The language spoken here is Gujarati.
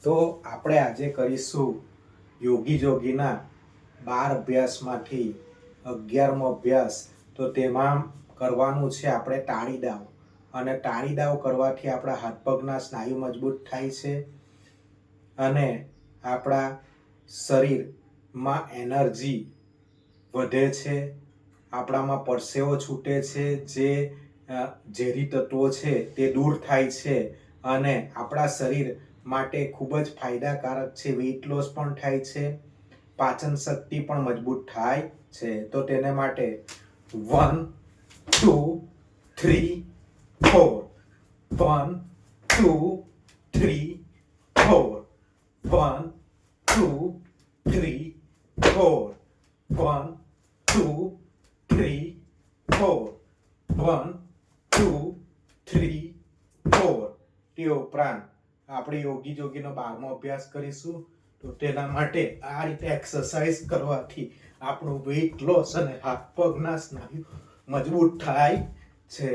તો આપણે આજે કરીશું યોગી જોગીના 12 અભ્યાસમાંથી 11મો અભ્યાસ. તો તેમાં કરવાનું છે આપણે ટાળી દાવ, અને ટાળી દાવ કરવાથી આપણા હાથ પગના સ્નાયુ મજબૂત થાય છે અને આપણા શરીરમાં એનર્જી વધે છે, આપણામાં પરસેવો છૂટે છે, જે ઝેરી તત્વો છે તે દૂર થાય છે અને આપણા શરીર માટે ખૂબ જ ફાયદાકારક છે. વેઇટ લોસ પણ થાય છે, પાચન શક્તિ પણ મજબૂત થાય છે. તો તેને માટે 1 2 3 4, 1 2 3 4, 1 2 3 4, 1 2 3 4, 1 2 3 4. તે ઉપરાંત આપણે યોગી જોગીનો 12મો અભ્યાસ કરીશું. તો તેના માટે આ રીતે એક્સરસાઇઝ કરવાથી આપણું વેઇટ લોસ અને હાથ પગના સ્નાયુ મજબૂત થાય છે.